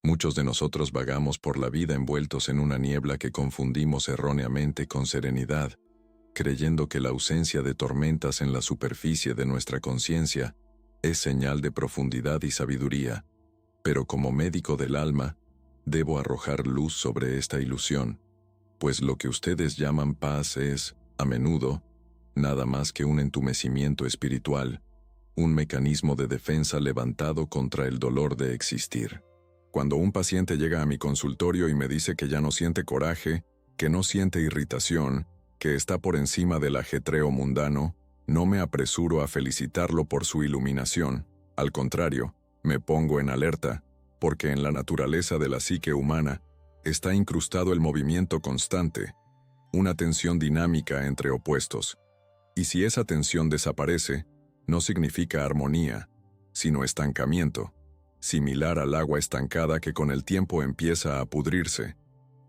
Muchos de nosotros vagamos por la vida envueltos en una niebla que confundimos erróneamente con serenidad, creyendo que la ausencia de tormentas en la superficie de nuestra conciencia es señal de profundidad y sabiduría. Pero como médico del alma, debo arrojar luz sobre esta ilusión, pues lo que ustedes llaman paz es, a menudo, nada más que un entumecimiento espiritual, un mecanismo de defensa levantado contra el dolor de existir. Cuando un paciente llega a mi consultorio y me dice que ya no siente coraje, que no siente irritación, que está por encima del ajetreo mundano, no me apresuro a felicitarlo por su iluminación. Al contrario, me pongo en alerta, porque en la naturaleza de la psique humana está incrustado el movimiento constante, una tensión dinámica entre opuestos. Y si esa tensión desaparece, no significa armonía, sino estancamiento, similar al agua estancada que con el tiempo empieza a pudrirse,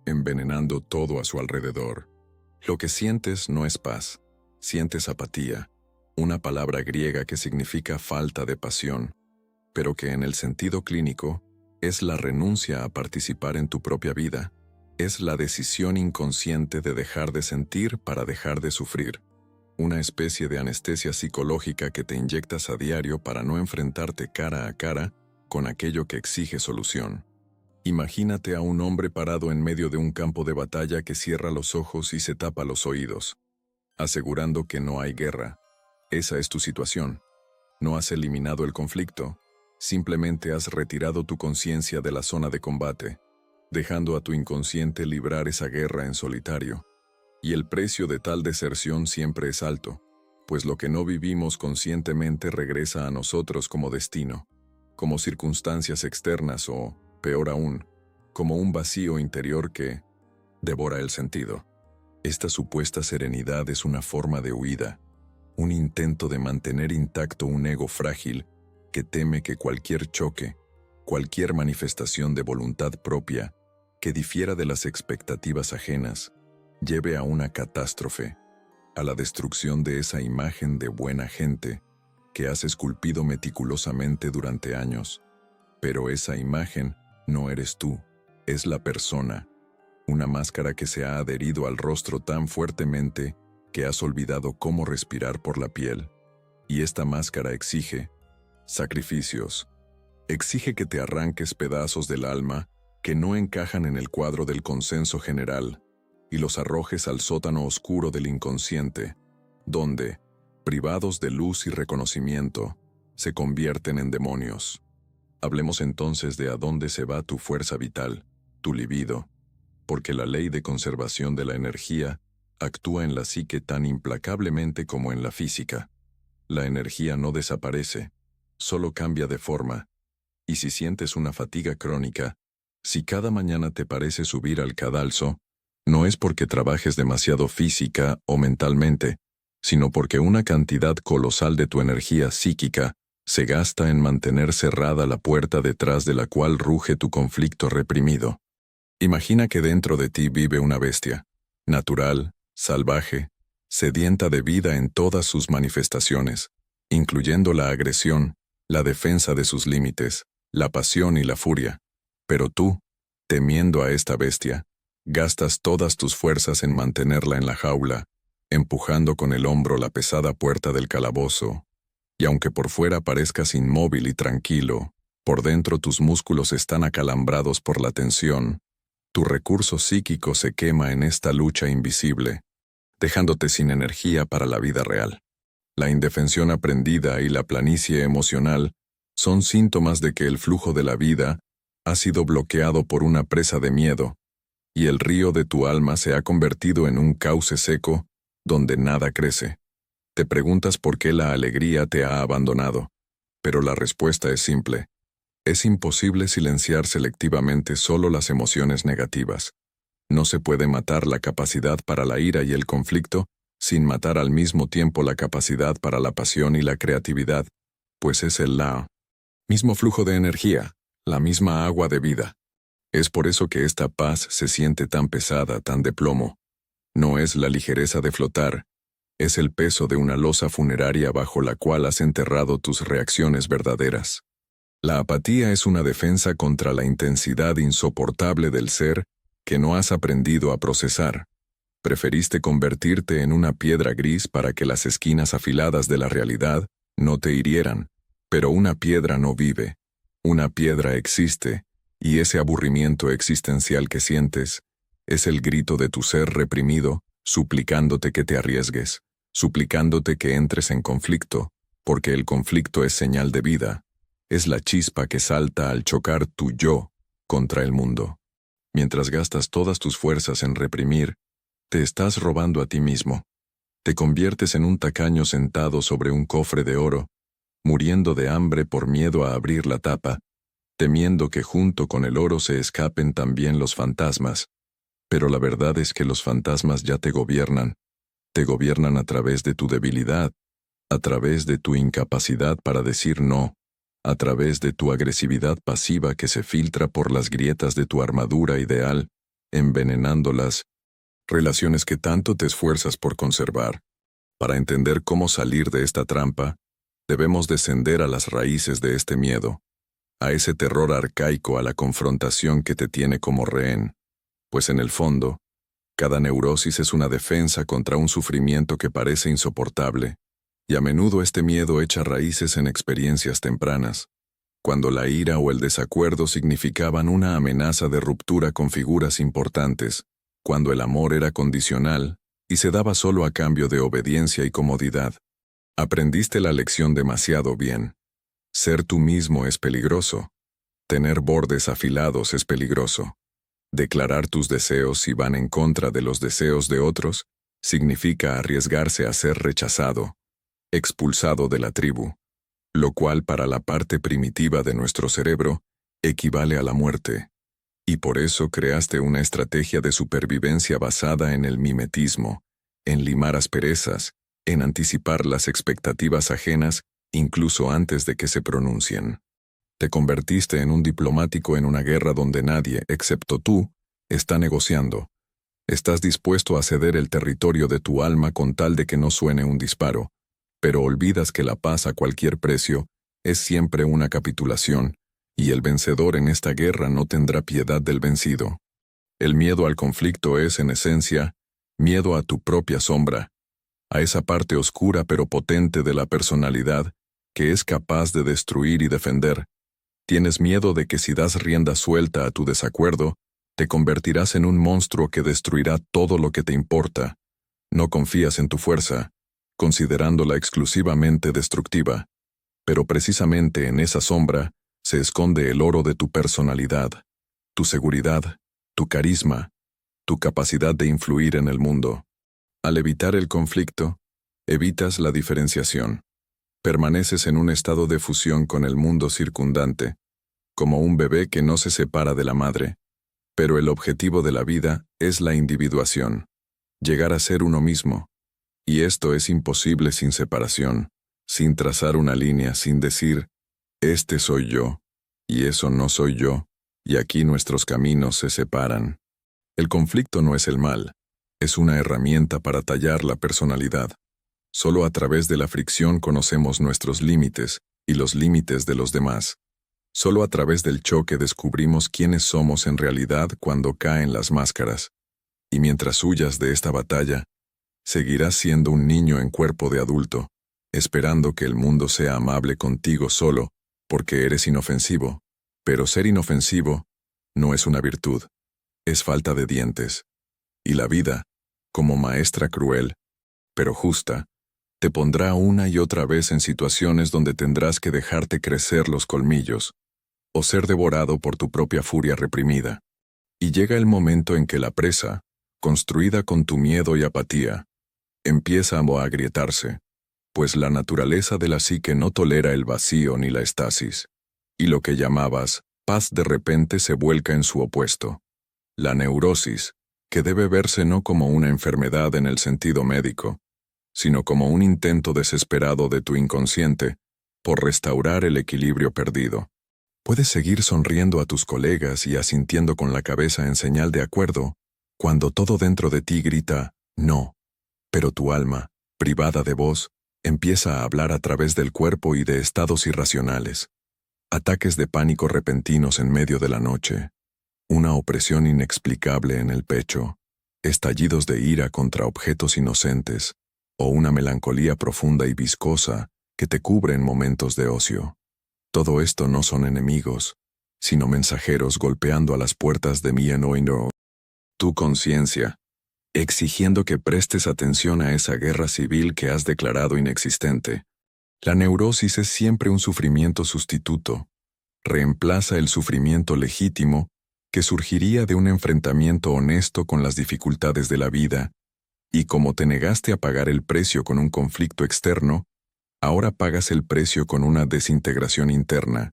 envenenando todo a su alrededor. Lo que sientes no es paz, sientes apatía, una palabra griega que significa falta de pasión, pero que en el sentido clínico es la renuncia a participar en tu propia vida, es la decisión inconsciente de dejar de sentir para dejar de sufrir, una especie de anestesia psicológica que te inyectas a diario para no enfrentarte cara a cara con aquello que exige solución. Imagínate a un hombre parado en medio de un campo de batalla que cierra los ojos y se tapa los oídos, asegurando que no hay guerra. Esa es tu situación. No has eliminado el conflicto, simplemente has retirado tu conciencia de la zona de combate, dejando a tu inconsciente librar esa guerra en solitario. Y el precio de tal deserción siempre es alto, pues lo que no vivimos conscientemente regresa a nosotros como destino, como circunstancias externas o, peor aún, como un vacío interior que devora el sentido. Esta supuesta serenidad es una forma de huida, un intento de mantener intacto un ego frágil que teme que cualquier choque, cualquier manifestación de voluntad propia que difiera de las expectativas ajenas, lleve a una catástrofe, a la destrucción de esa imagen de buena gente que has esculpido meticulosamente durante años. Pero esa imagen no eres tú, es la persona, una máscara que se ha adherido al rostro tan fuertemente que has olvidado cómo respirar por la piel. Y esta máscara exige sacrificios, exige que te arranques pedazos del alma que no encajan en el cuadro del consenso general y los arrojes al sótano oscuro del inconsciente, donde, privados de luz y reconocimiento, se convierten en demonios. Hablemos entonces de a dónde se va tu fuerza vital, tu libido, porque la ley de conservación de la energía actúa en la psique tan implacablemente como en la física. La energía no desaparece, solo cambia de forma, y si sientes una fatiga crónica, si cada mañana te parece subir al cadalso, no es porque trabajes demasiado física o mentalmente, sino porque una cantidad colosal de tu energía psíquica se gasta en mantener cerrada la puerta detrás de la cual ruge tu conflicto reprimido. Imagina que dentro de ti vive una bestia, natural, salvaje, sedienta de vida en todas sus manifestaciones, incluyendo la agresión, la defensa de sus límites, la pasión y la furia. Pero tú, temiendo a esta bestia, gastas todas tus fuerzas en mantenerla en la jaula, empujando con el hombro la pesada puerta del calabozo, y aunque por fuera parezcas inmóvil y tranquilo, por dentro tus músculos están acalambrados por la tensión, tu recurso psíquico se quema en esta lucha invisible, dejándote sin energía para la vida real. La indefensión aprendida y la planicie emocional son síntomas de que el flujo de la vida ha sido bloqueado por una presa de miedo, y el río de tu alma se ha convertido en un cauce seco donde nada crece. Te preguntas por qué la alegría te ha abandonado, pero la respuesta es simple. Es imposible silenciar selectivamente solo las emociones negativas. No se puede matar la capacidad para la ira y el conflicto sin matar al mismo tiempo la capacidad para la pasión y la creatividad, pues es el mismo flujo de energía, la misma agua de vida. Es por eso que esta paz se siente tan pesada, tan de plomo. No es la ligereza de flotar, es el peso de una losa funeraria bajo la cual has enterrado tus reacciones verdaderas. La apatía es una defensa contra la intensidad insoportable del ser que no has aprendido a procesar. Preferiste convertirte en una piedra gris para que las esquinas afiladas de la realidad no te hirieran. Pero una piedra no vive. Una piedra existe, y ese aburrimiento existencial que sientes es el grito de tu ser reprimido, suplicándote que te arriesgues, suplicándote que entres en conflicto, porque el conflicto es señal de vida. Es la chispa que salta al chocar tu yo contra el mundo. Mientras gastas todas tus fuerzas en reprimir, te estás robando a ti mismo. Te conviertes en un tacaño sentado sobre un cofre de oro, muriendo de hambre por miedo a abrir la tapa, temiendo que junto con el oro se escapen también los fantasmas. Pero la verdad es que los fantasmas ya te gobiernan a través de tu debilidad, a través de tu incapacidad para decir no, a través de tu agresividad pasiva que se filtra por las grietas de tu armadura ideal, envenenando las relaciones que tanto te esfuerzas por conservar. Para entender cómo salir de esta trampa, debemos descender a las raíces de este miedo, a ese terror arcaico a la confrontación que te tiene como rehén, pues en el fondo, cada neurosis es una defensa contra un sufrimiento que parece insoportable, y a menudo este miedo echa raíces en experiencias tempranas, cuando la ira o el desacuerdo significaban una amenaza de ruptura con figuras importantes, cuando el amor era condicional y se daba solo a cambio de obediencia y comodidad. Aprendiste la lección demasiado bien. Ser tú mismo es peligroso. Tener bordes afilados es peligroso. Declarar tus deseos si van en contra de los deseos de otros significa arriesgarse a ser rechazado, expulsado de la tribu, lo cual para la parte primitiva de nuestro cerebro equivale a la muerte. Y por eso creaste una estrategia de supervivencia basada en el mimetismo, en limar asperezas, en anticipar las expectativas ajenas incluso antes de que se pronuncien. Te convertiste en un diplomático en una guerra donde nadie, excepto tú, está negociando. Estás dispuesto a ceder el territorio de tu alma con tal de que no suene un disparo, pero olvidas que la paz a cualquier precio es siempre una capitulación, y el vencedor en esta guerra no tendrá piedad del vencido. El miedo al conflicto es, en esencia, miedo a tu propia sombra, a esa parte oscura pero potente de la personalidad que es capaz de destruir y defender. Tienes miedo de que si das rienda suelta a tu desacuerdo, te convertirás en un monstruo que destruirá todo lo que te importa. No confías en tu fuerza, considerándola exclusivamente destructiva. Pero precisamente en esa sombra se esconde el oro de tu personalidad, tu seguridad, tu carisma, tu capacidad de influir en el mundo. Al evitar el conflicto, evitas la diferenciación. Permaneces en un estado de fusión con el mundo circundante, como un bebé que no se separa de la madre. Pero el objetivo de la vida es la individuación, llegar a ser uno mismo. Y esto es imposible sin separación, sin trazar una línea, sin decir, este soy yo, y eso no soy yo, y aquí nuestros caminos se separan. El conflicto no es el mal, es una herramienta para tallar la personalidad. Solo a través de la fricción conocemos nuestros límites y los límites de los demás. Solo a través del choque descubrimos quiénes somos en realidad cuando caen las máscaras. Y mientras huyas de esta batalla, seguirás siendo un niño en cuerpo de adulto, esperando que el mundo sea amable contigo solo, porque eres inofensivo. Pero ser inofensivo no es una virtud, es falta de dientes. Y la vida, como maestra cruel, pero justa, te pondrá una y otra vez en situaciones donde tendrás que dejarte crecer los colmillos, o ser devorado por tu propia furia reprimida. Y llega el momento en que la presa, construida con tu miedo y apatía, empieza a agrietarse, pues la naturaleza de la psique no tolera el vacío ni la estasis, y lo que llamabas paz de repente se vuelca en su opuesto. La neurosis, que debe verse no como una enfermedad en el sentido médico, sino como un intento desesperado de tu inconsciente por restaurar el equilibrio perdido. Puedes seguir sonriendo a tus colegas y asintiendo con la cabeza en señal de acuerdo, cuando todo dentro de ti grita, no. Pero tu alma, privada de voz, empieza a hablar a través del cuerpo y de estados irracionales. Ataques de pánico repentinos en medio de la noche, una opresión inexplicable en el pecho, estallidos de ira contra objetos inocentes, o una melancolía profunda y viscosa que te cubre en momentos de ocio. Todo esto no son enemigos, sino mensajeros golpeando a las puertas de tu conciencia, exigiendo que prestes atención a esa guerra civil que has declarado inexistente. La neurosis es siempre un sufrimiento sustituto. Reemplaza el sufrimiento legítimo que surgiría de un enfrentamiento honesto con las dificultades de la vida, y como te negaste a pagar el precio con un conflicto externo, ahora pagas el precio con una desintegración interna,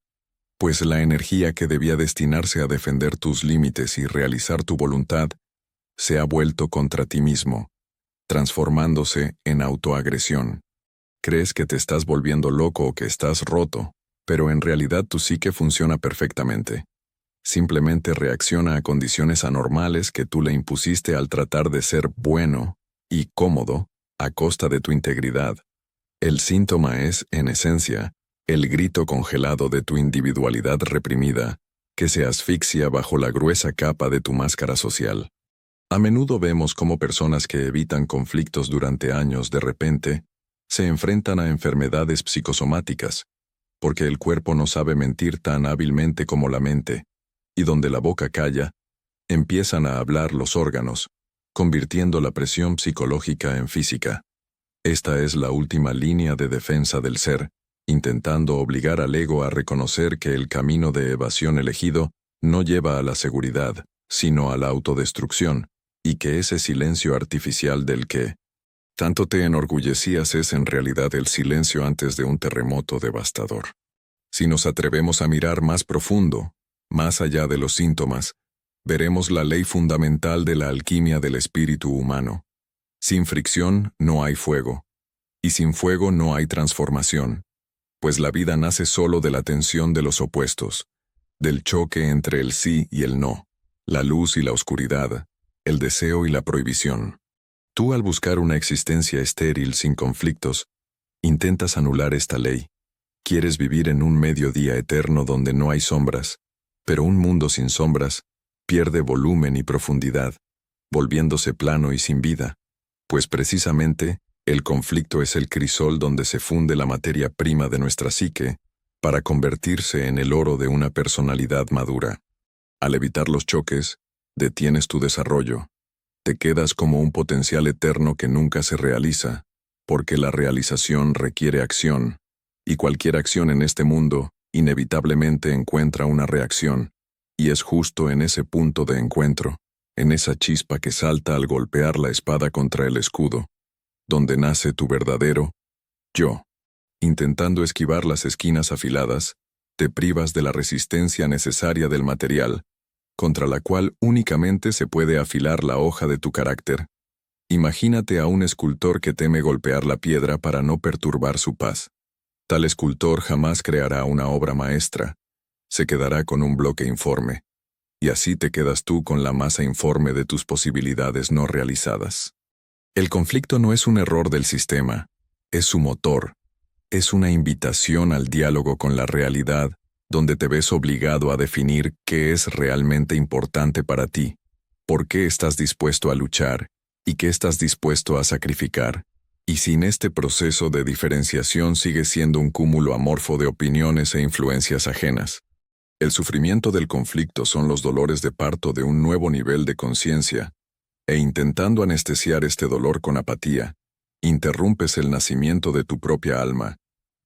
pues la energía que debía destinarse a defender tus límites y realizar tu voluntad se ha vuelto contra ti mismo, transformándose en autoagresión. Crees que te estás volviendo loco o que estás roto, pero en realidad tu psique funciona perfectamente. Simplemente reacciona a condiciones anormales que tú le impusiste al tratar de ser bueno y cómodo a costa de tu integridad. El síntoma es, en esencia, el grito congelado de tu individualidad reprimida, que se asfixia bajo la gruesa capa de tu máscara social. A menudo vemos cómo personas que evitan conflictos durante años de repente se enfrentan a enfermedades psicosomáticas, porque el cuerpo no sabe mentir tan hábilmente como la mente, y donde la boca calla, empiezan a hablar los órganos, convirtiendo la presión psicológica en física. Esta es la última línea de defensa del ser, intentando obligar al ego a reconocer que el camino de evasión elegido no lleva a la seguridad, sino a la autodestrucción, y que ese silencio artificial del que tanto te enorgullecías es en realidad el silencio antes de un terremoto devastador. Si nos atrevemos a mirar más profundo, más allá de los síntomas, veremos la ley fundamental de la alquimia del espíritu humano. Sin fricción no hay fuego, y sin fuego no hay transformación, pues la vida nace solo de la tensión de los opuestos, del choque entre el sí y el no, la luz y la oscuridad, el deseo y la prohibición. Tú, al buscar una existencia estéril sin conflictos, intentas anular esta ley. Quieres vivir en un mediodía eterno donde no hay sombras, pero un mundo sin sombras pierde volumen y profundidad, volviéndose plano y sin vida, pues precisamente el conflicto es el crisol donde se funde la materia prima de nuestra psique para convertirse en el oro de una personalidad madura. Al evitar los choques, detienes tu desarrollo. Te quedas como un potencial eterno que nunca se realiza, porque la realización requiere acción, y cualquier acción en este mundo inevitablemente encuentra una reacción, y es justo en ese punto de encuentro, en esa chispa que salta al golpear la espada contra el escudo, donde nace tu verdadero yo. Intentando esquivar las esquinas afiladas, te privas de la resistencia necesaria del material, contra la cual únicamente se puede afilar la hoja de tu carácter. Imagínate a un escultor que teme golpear la piedra para no perturbar su paz. Tal escultor jamás creará una obra maestra, se quedará con un bloque informe, y así te quedas tú con la masa informe de tus posibilidades no realizadas. El conflicto no es un error del sistema, es su motor, es una invitación al diálogo con la realidad, donde te ves obligado a definir qué es realmente importante para ti, por qué estás dispuesto a luchar y qué estás dispuesto a sacrificar. Y sin este proceso de diferenciación sigue siendo un cúmulo amorfo de opiniones e influencias ajenas. El sufrimiento del conflicto son los dolores de parto de un nuevo nivel de conciencia, e intentando anestesiar este dolor con apatía, interrumpes el nacimiento de tu propia alma,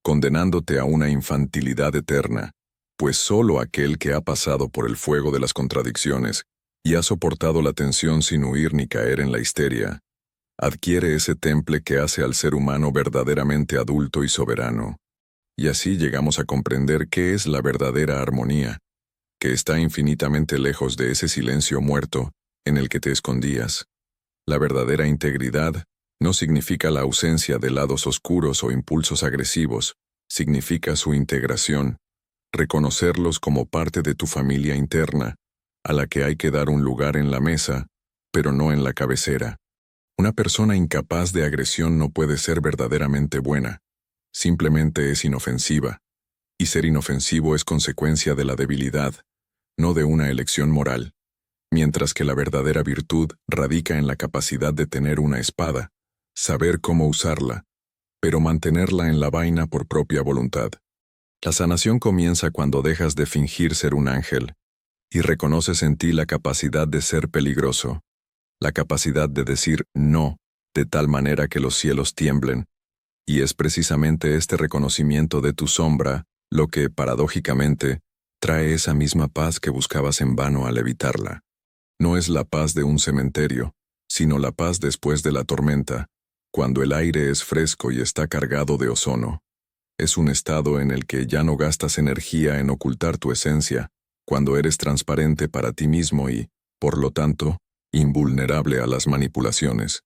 condenándote a una infantilidad eterna, pues solo aquel que ha pasado por el fuego de las contradicciones y ha soportado la tensión sin huir ni caer en la histeria, adquiere ese temple que hace al ser humano verdaderamente adulto y soberano. Y así llegamos a comprender qué es la verdadera armonía, que está infinitamente lejos de ese silencio muerto en el que te escondías. La verdadera integridad no significa la ausencia de lados oscuros o impulsos agresivos, significa su integración, reconocerlos como parte de tu familia interna, a la que hay que dar un lugar en la mesa, pero no en la cabecera. Una persona incapaz de agresión no puede ser verdaderamente buena, simplemente es inofensiva, y ser inofensivo es consecuencia de la debilidad, no de una elección moral, mientras que la verdadera virtud radica en la capacidad de tener una espada, saber cómo usarla, pero mantenerla en la vaina por propia voluntad. La sanación comienza cuando dejas de fingir ser un ángel y reconoces en ti la capacidad de ser peligroso, la capacidad de decir no de tal manera que los cielos tiemblen, y es precisamente este reconocimiento de tu sombra lo que, paradójicamente, trae esa misma paz que buscabas en vano al evitarla. No es la paz de un cementerio, sino la paz después de la tormenta, cuando el aire es fresco y está cargado de ozono. Es un estado en el que ya no gastas energía en ocultar tu esencia, cuando eres transparente para ti mismo y, por lo tanto, invulnerable a las manipulaciones,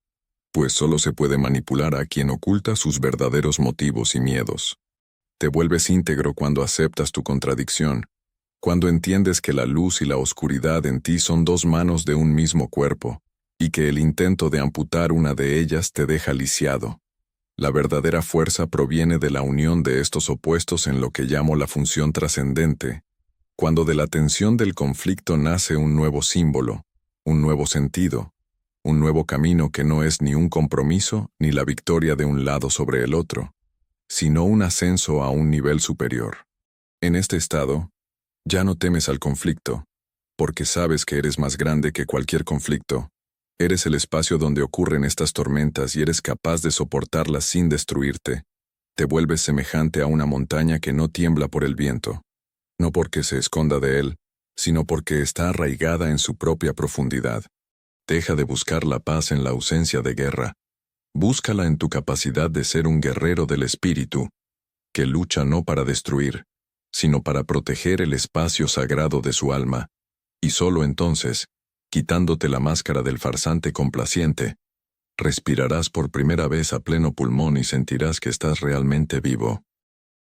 pues solo se puede manipular a quien oculta sus verdaderos motivos y miedos. Te vuelves íntegro cuando aceptas tu contradicción, cuando entiendes que la luz y la oscuridad en ti son dos manos de un mismo cuerpo, y que el intento de amputar una de ellas te deja lisiado. La verdadera fuerza proviene de la unión de estos opuestos en lo que llamo la función trascendente, cuando de la tensión del conflicto nace un nuevo símbolo, un nuevo sentido, un nuevo camino que no es ni un compromiso ni la victoria de un lado sobre el otro, sino un ascenso a un nivel superior. En este estado, ya no temes al conflicto, porque sabes que eres más grande que cualquier conflicto. Eres el espacio donde ocurren estas tormentas y eres capaz de soportarlas sin destruirte. Te vuelves semejante a una montaña que no tiembla por el viento, no porque se esconda de él, sino porque está arraigada en su propia profundidad. Deja de buscar la paz en la ausencia de guerra. Búscala en tu capacidad de ser un guerrero del espíritu, que lucha no para destruir, sino para proteger el espacio sagrado de su alma, y solo entonces, quitándote la máscara del farsante complaciente, respirarás por primera vez a pleno pulmón y sentirás que estás realmente vivo.